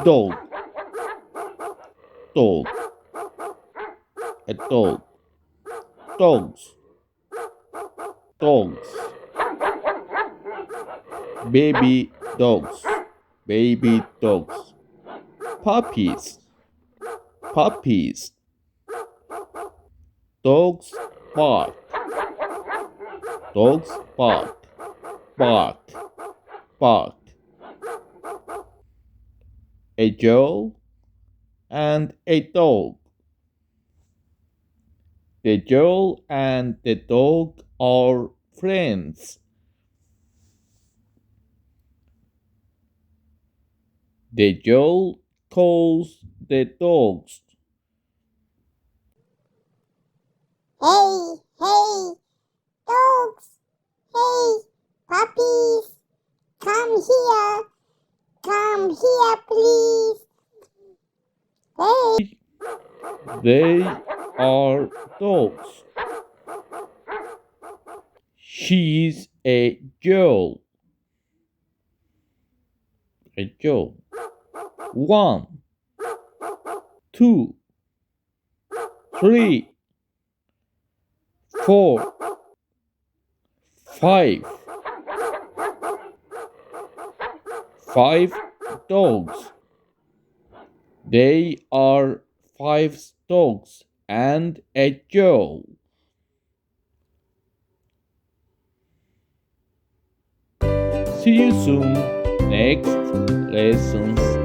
Dog. Dog. A dog. Dogs. Dogs. Baby dogs. Baby dogs. Puppies. Puppies. Dogs bark. Dogs bark. Bark. Bark. A girl and a dog. The girl and the dog are friends. The girl calls the dogs. Hey, hey, dogs, hey, puppies, come here, please. Hey, They are dogs. She's a girl. A girl. 1, 2, 3, 4, 5. 5 dogs. They are 5 dogs and a girl. See you soon. Next lessons.